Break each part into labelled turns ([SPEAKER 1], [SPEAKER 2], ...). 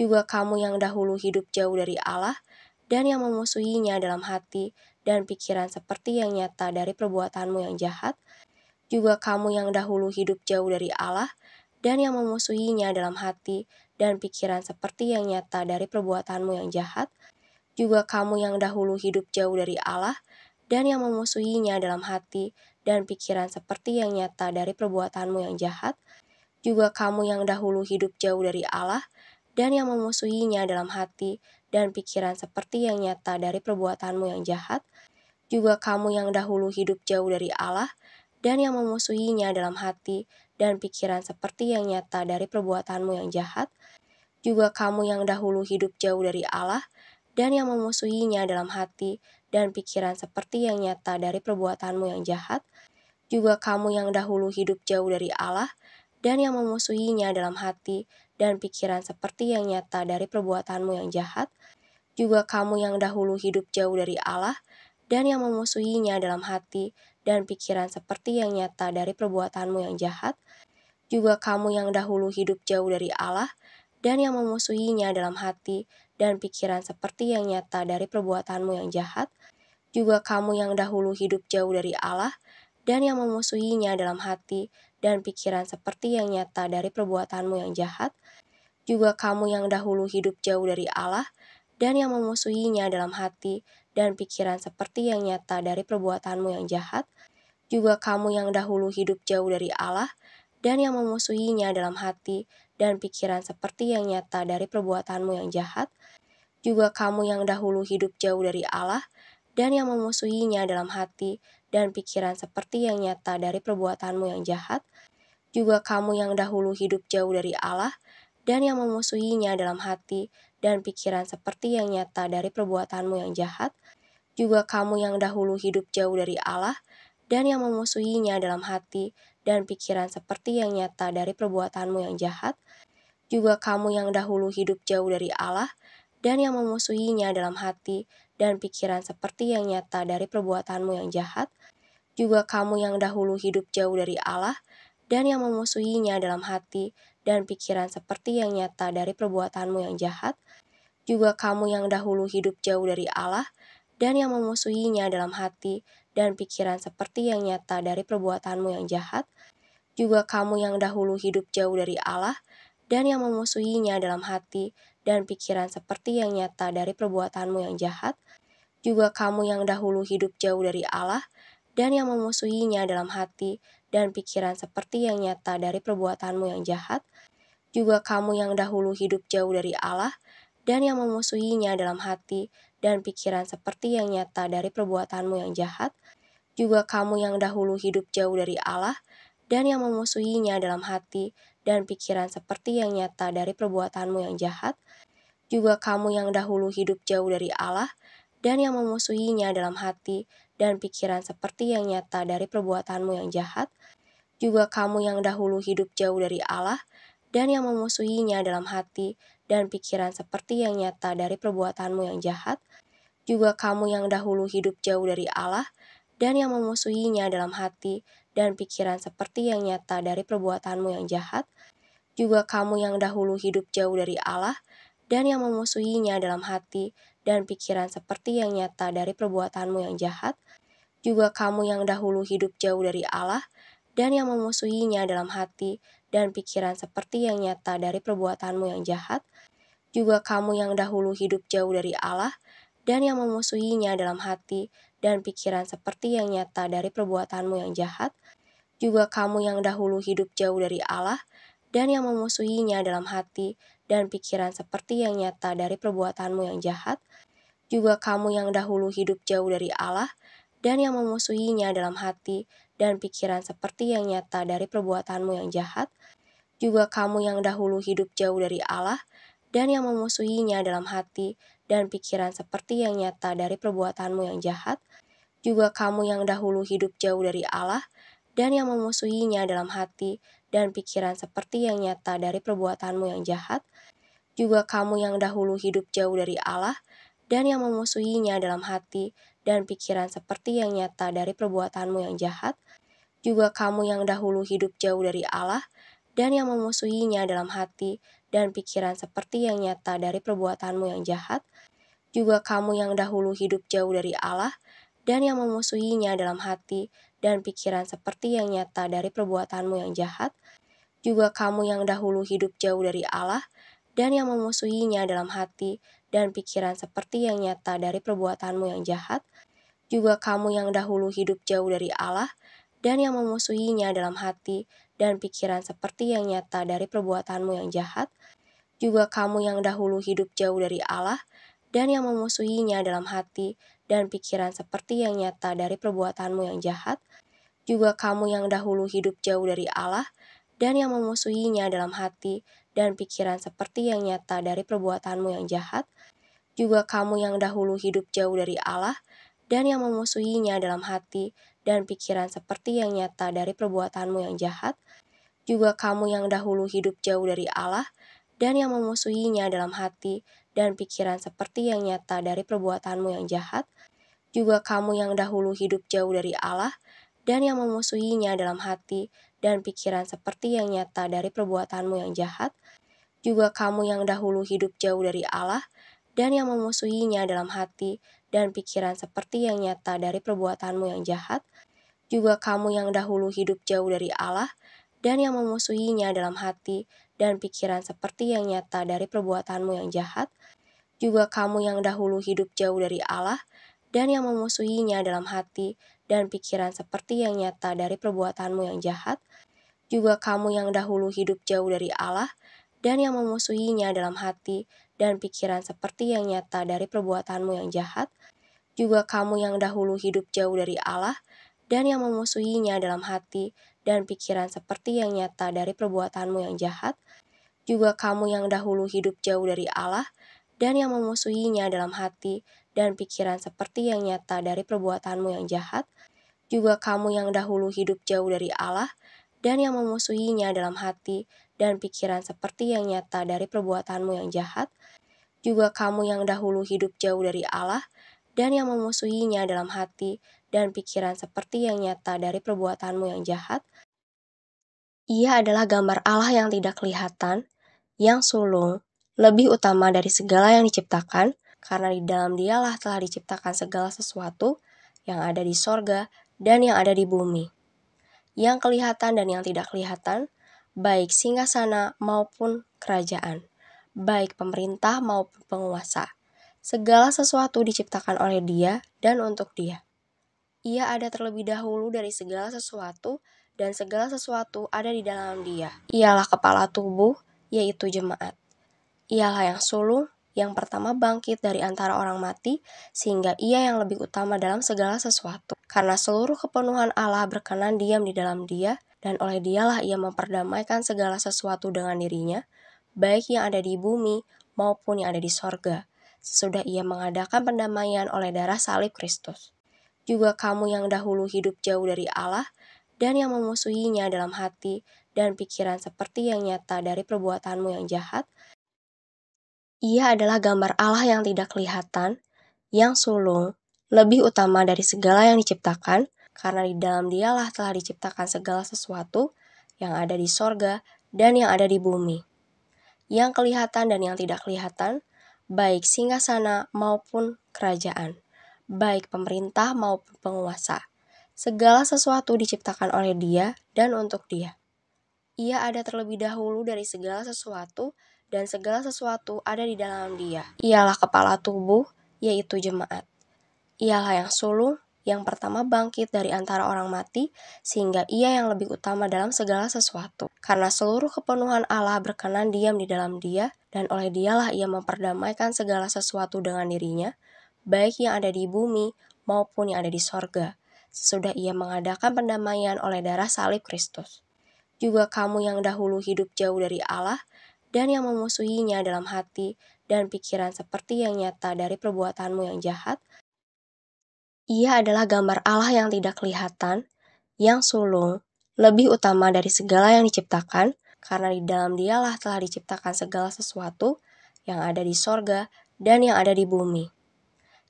[SPEAKER 1] juga kamu yang dahulu hidup jauh dari Allah dan yang memusuhinya dalam hati dan pikiran seperti yang nyata dari perbuatanmu yang jahat, juga kamu yang dahulu hidup jauh dari Allah dan yang memusuhinya dalam hati dan pikiran seperti yang nyata dari perbuatanmu yang jahat, juga kamu yang dahulu hidup jauh dari Allah dan yang memusuhinya dalam hati dan pikiran seperti yang nyata dari perbuatanmu yang jahat, juga kamu yang dahulu hidup jauh dari Allah dan yang memusuhinya dalam hati dan pikiran seperti yang nyata dari perbuatanmu yang jahat, juga kamu yang dahulu hidup jauh dari Allah dan yang memusuhinya dalam hati dan pikiran seperti yang nyata dari perbuatanmu yang jahat, juga kamu yang dahulu hidup jauh dari Allah dan yang memusuhinya dalam hati dan pikiran seperti yang nyata dari perbuatanmu yang jahat, juga kamu yang dahulu hidup jauh dari Allah dan yang memusuhinya dalam hati dan pikiran seperti yang nyata dari perbuatanmu yang jahat, juga kamu yang dahulu hidup jauh dari Allah dan yang memusuhinya dalam hati dan pikiran seperti yang nyata dari perbuatanmu yang jahat, juga kamu yang dahulu hidup jauh dari Allah dan yang memusuhinya dalam hati dan pikiran seperti yang nyata dari perbuatanmu yang jahat, juga kamu yang dahulu hidup jauh dari Allah dan yang memusuhinya dalam hati dan pikiran seperti yang nyata dari perbuatanmu yang jahat, juga kamu yang dahulu hidup jauh dari Allah dan yang memusuhinya dalam hati dan pikiran seperti yang nyata dari perbuatanmu yang jahat, juga kamu yang dahulu hidup jauh dari Allah dan yang memusuhinya dalam hati dan pikiran seperti yang nyata dari perbuatanmu yang jahat, juga kamu yang dahulu hidup jauh dari Allah dan yang memusuhinya dalam hati dan pikiran seperti yang nyata dari perbuatanmu yang jahat, juga kamu yang dahulu hidup jauh dari Allah dan yang memusuhinya dalam hati dan pikiran seperti yang nyata dari perbuatanmu yang jahat, juga kamu yang dahulu hidup jauh dari Allah dan yang memusuhinya dalam hati dan pikiran seperti yang nyata dari perbuatanmu yang jahat, juga kamu yang dahulu hidup jauh dari Allah dan yang memusuhinya dalam hati dan pikiran seperti yang nyata dari perbuatanmu yang jahat, juga kamu yang dahulu hidup jauh dari Allah dan yang memusuhinya dalam hati dan pikiran seperti yang nyata dari perbuatanmu yang jahat, juga kamu yang dahulu hidup jauh dari Allah dan yang memusuhinya dalam hati dan pikiran seperti yang nyata dari perbuatanmu yang jahat, juga kamu yang dahulu hidup jauh dari Allah dan yang memusuhinya dalam hati dan pikiran seperti yang nyata dari perbuatanmu yang jahat, juga kamu yang dahulu hidup jauh dari Allah dan yang memusuhinya dalam hati dan pikiran seperti yang nyata dari perbuatanmu yang jahat, juga kamu yang dahulu hidup jauh dari Allah dan yang memusuhinya dalam hati dan pikiran seperti yang nyata dari perbuatanmu yang jahat, juga kamu yang dahulu hidup jauh dari Allah dan yang memusuhinya dalam hati dan pikiran seperti yang nyata dari perbuatanmu yang jahat, juga kamu yang dahulu hidup jauh dari Allah dan yang memusuhinya dalam hati dan pikiran seperti yang nyata dari perbuatanmu yang jahat, juga kamu yang dahulu hidup jauh dari Allah dan yang memusuhinya dalam hati dan pikiran seperti yang nyata dari perbuatanmu yang jahat, juga kamu yang dahulu hidup jauh dari Allah dan yang memusuhinya dalam hati dan pikiran seperti yang nyata dari perbuatanmu yang jahat, juga kamu yang dahulu hidup jauh dari Allah dan yang memusuhinya dalam hati dan pikiran seperti yang nyata dari perbuatanmu yang jahat, juga kamu yang dahulu hidup jauh dari Allah dan yang memusuhinya dalam hati dan pikiran seperti yang nyata dari perbuatanmu yang jahat, juga kamu yang dahulu hidup jauh dari Allah dan yang memusuhinya dalam hati dan pikiran seperti yang nyata dari perbuatanmu yang jahat, juga kamu yang dahulu hidup jauh dari Allah dan yang memusuhinya dalam hati dan pikiran seperti yang nyata dari perbuatanmu yang jahat, juga kamu yang dahulu hidup jauh dari Allah dan yang memusuhinya dalam hati dan pikiran seperti yang nyata dari perbuatanmu yang jahat, juga kamu yang dahulu hidup jauh dari Allah dan yang memusuhinya dalam hati dan pikiran seperti yang nyata dari perbuatanmu yang jahat, juga kamu yang dahulu hidup jauh dari Allah dan yang memusuhinya dalam hati dan pikiran seperti yang nyata dari perbuatanmu yang jahat, juga kamu yang dahulu hidup jauh dari Allah dan yang memusuhinya dalam hati dan pikiran seperti yang nyata dari perbuatanmu yang jahat, juga kamu yang dahulu hidup jauh dari Allah dan yang memusuhinya dalam hati dan pikiran seperti yang nyata dari perbuatanmu yang jahat, juga kamu yang dahulu hidup jauh dari Allah dan yang memusuhinya dalam hati dan pikiran seperti yang nyata dari perbuatanmu yang jahat, juga kamu yang dahulu hidup jauh dari Allah dan yang memusuhinya dalam hati dan pikiran seperti yang nyata dari perbuatanmu yang jahat, juga kamu yang dahulu hidup jauh dari Allah dan yang memusuhinya dalam hati dan pikiran seperti yang nyata dari perbuatanmu yang jahat, juga kamu yang dahulu hidup jauh dari Allah dan yang memusuhinya dalam hati dan pikiran seperti yang nyata dari perbuatanmu yang jahat, juga kamu yang dahulu hidup jauh dari Allah dan yang memusuhinya dalam hati dan pikiran seperti yang nyata dari perbuatanmu yang jahat, juga kamu yang dahulu hidup jauh dari Allah dan yang memusuhinya dalam hati dan pikiran seperti yang nyata dari perbuatanmu yang jahat, juga kamu yang dahulu hidup jauh dari Allah dan yang memusuhinya dalam hati dan pikiran seperti yang nyata dari perbuatanmu yang jahat, juga kamu yang dahulu hidup jauh dari Allah dan yang memusuhinya dalam hati dan pikiran seperti yang nyata dari perbuatanmu yang jahat, juga kamu yang dahulu hidup jauh dari Allah dan yang memusuhinya dalam hati dan pikiran seperti yang nyata dari perbuatanmu yang jahat, juga kamu yang dahulu hidup jauh dari Allah dan yang memusuhinya dalam hati dan pikiran seperti yang nyata dari perbuatanmu yang jahat, juga kamu yang dahulu hidup jauh dari Allah dan yang memusuhinya dalam hati dan pikiran seperti yang nyata dari perbuatanmu yang jahat, juga kamu yang dahulu hidup jauh dari Allah dan yang memusuhinya dalam hati dan pikiran seperti yang nyata dari perbuatanmu yang jahat, juga kamu yang dahulu hidup jauh dari Allah dan yang memusuhinya dalam hati dan pikiran seperti yang nyata dari perbuatanmu yang jahat, juga kamu yang dahulu hidup jauh dari Allah dan yang memusuhinya dalam hati dan pikiran seperti yang nyata dari perbuatanmu yang jahat, juga kamu yang dahulu hidup jauh dari Allah dan yang memusuhinya dalam hati dan pikiran seperti yang nyata dari perbuatanmu yang jahat, juga kamu yang dahulu hidup jauh dari Allah dan yang memusuhinya dalam hati dan pikiran seperti yang nyata dari perbuatanmu yang jahat. Ia adalah gambar Allah yang tidak kelihatan, yang sulung, lebih utama dari segala yang diciptakan, karena di dalam Dialah telah diciptakan segala sesuatu yang ada di sorga dan yang ada di bumi, yang kelihatan dan yang tidak kelihatan, baik singgasana maupun kerajaan, baik pemerintah maupun penguasa. Segala sesuatu diciptakan oleh Dia dan untuk Dia. Ia ada terlebih dahulu dari segala sesuatu, dan segala sesuatu ada di dalam Dia. Ialah kepala tubuh, yaitu jemaat. Ialah yang sulung, yang pertama bangkit dari antara orang mati, sehingga Ia yang lebih utama dalam segala sesuatu. Karena seluruh kepenuhan Allah berkenan diam di dalam Dia, dan oleh Dialah Ia memperdamaikan segala sesuatu dengan dirinya, baik yang ada di bumi maupun yang ada di sorga, sesudah Ia mengadakan pendamaian oleh darah salib Kristus. Juga kamu yang dahulu hidup jauh dari Allah dan yang memusuhinya dalam hati dan pikiran seperti yang nyata dari perbuatanmu yang jahat. Ia adalah gambar Allah yang tidak kelihatan, yang sulung, lebih utama dari segala yang diciptakan, karena di dalam Dialah telah diciptakan segala sesuatu yang ada di sorga dan yang ada di bumi, yang kelihatan dan yang tidak kelihatan, baik singgasana maupun kerajaan, baik pemerintah maupun penguasa. Segala sesuatu diciptakan oleh Dia dan untuk Dia. Ia ada terlebih dahulu dari segala sesuatu, dan segala sesuatu ada di dalam Dia. Ialah kepala tubuh, yaitu jemaat. Ialah yang sulung, yang pertama bangkit dari antara orang mati, sehingga Ia yang lebih utama dalam segala sesuatu. Karena seluruh kepenuhan Allah berkenan diam di dalam Dia, dan oleh Dialah Ia memperdamaikan segala sesuatu dengan dirinya, baik yang ada di bumi maupun yang ada di sorga, sesudah Ia mengadakan pendamaian oleh darah salib Kristus. Juga kamu yang dahulu hidup jauh dari Allah dan yang memusuhinya dalam hati dan pikiran seperti yang nyata dari perbuatanmu yang jahat. Ia adalah gambar Allah yang tidak kelihatan, yang sulung, lebih utama dari segala yang diciptakan, karena di dalam Dialah telah diciptakan segala sesuatu yang ada di sorga dan yang ada di bumi,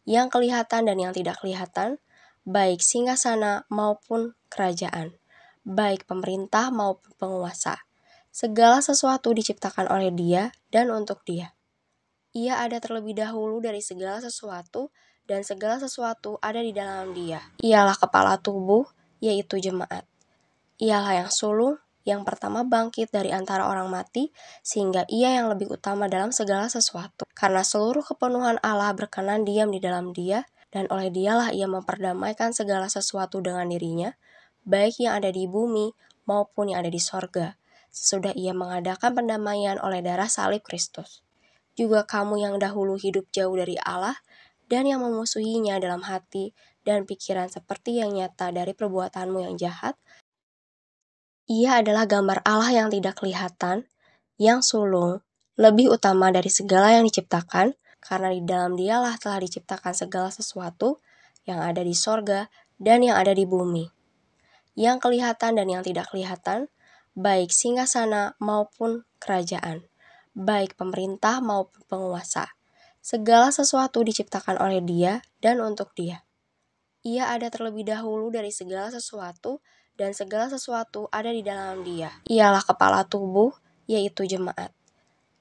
[SPEAKER 1] yang kelihatan dan yang tidak kelihatan, baik singgasana maupun kerajaan, baik pemerintah maupun penguasa. Segala sesuatu diciptakan oleh Dia dan untuk Dia. Ia ada terlebih dahulu dari segala sesuatu, dan segala sesuatu ada di dalam Dia. Ialah kepala tubuh, yaitu jemaat. Ialah yang sulung, yang pertama bangkit dari antara orang mati, sehingga Ia yang lebih utama dalam segala sesuatu. Karena seluruh kepenuhan Allah berkenan diam di dalam Dia, dan oleh Dialah Ia memperdamaikan segala sesuatu dengan dirinya, baik yang ada di bumi maupun yang ada di sorga, sesudah Ia mengadakan pendamaian oleh darah salib Kristus. Juga kamu yang dahulu hidup jauh dari Allah, dan yang memusuhinya dalam hati dan pikiran seperti yang nyata dari perbuatanmu yang jahat, Ia adalah gambar Allah yang tidak kelihatan, yang sulung, lebih utama dari segala yang diciptakan, karena di dalam Dialah telah diciptakan segala sesuatu yang ada di sorga dan yang ada di bumi, yang kelihatan dan yang tidak kelihatan, baik singgasana maupun kerajaan, baik pemerintah maupun penguasa. Segala sesuatu diciptakan oleh Dia dan untuk Dia. Ia ada terlebih dahulu dari segala sesuatu, dan segala sesuatu ada di dalam Dia. Ialah kepala tubuh, yaitu jemaat.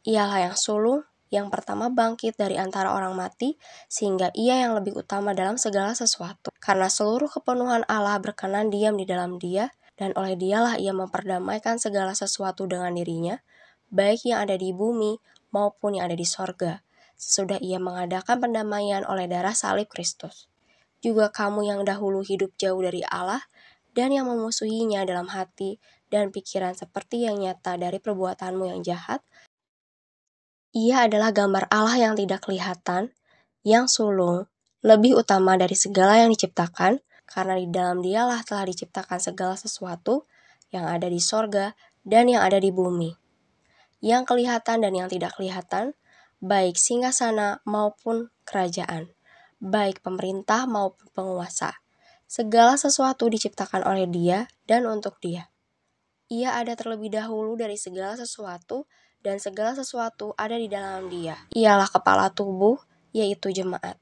[SPEAKER 1] Ialah yang sulung, yang pertama bangkit dari antara orang mati, sehingga Ia yang lebih utama dalam segala sesuatu. Karena seluruh kepenuhan Allah berkenan diam di dalam Dia, dan oleh Dialah Ia memperdamaikan segala sesuatu dengan dirinya, baik yang ada di bumi maupun yang ada di sorga, sesudah Ia mengadakan pendamaian oleh darah salib Kristus. Juga kamu yang dahulu hidup jauh dari Allah, dan yang memusuhinya dalam hati dan pikiran seperti yang nyata dari perbuatanmu yang jahat, Ia adalah gambar Allah yang tidak kelihatan, yang sulung, lebih utama dari segala yang diciptakan, karena di dalam Dialah telah diciptakan segala sesuatu yang ada di sorga dan yang ada di bumi, yang kelihatan dan yang tidak kelihatan, baik singgasana maupun kerajaan, baik pemerintah maupun penguasa. Segala sesuatu diciptakan oleh Dia dan untuk Dia. Ia ada terlebih dahulu dari segala sesuatu, dan segala sesuatu ada di dalam Dia. Ialah kepala tubuh, yaitu jemaat.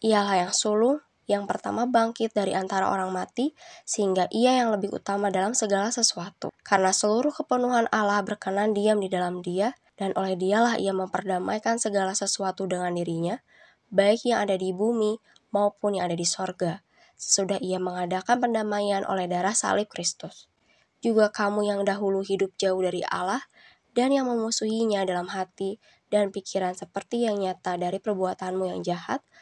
[SPEAKER 1] Ialah yang sulung, yang pertama bangkit dari antara orang mati, sehingga Ia yang lebih utama dalam segala sesuatu. Karena seluruh kepenuhan Allah berkenan diam di dalam Dia, dan oleh Dialah Ia memperdamaikan segala sesuatu dengan dirinya, baik yang ada di bumi maupun yang ada di sorga, sesudah Ia mengadakan pendamaian oleh darah salib Kristus. Juga kamu yang dahulu hidup jauh dari Allah, dan yang memusuhinya dalam hati dan pikiran seperti yang nyata dari perbuatanmu yang jahat,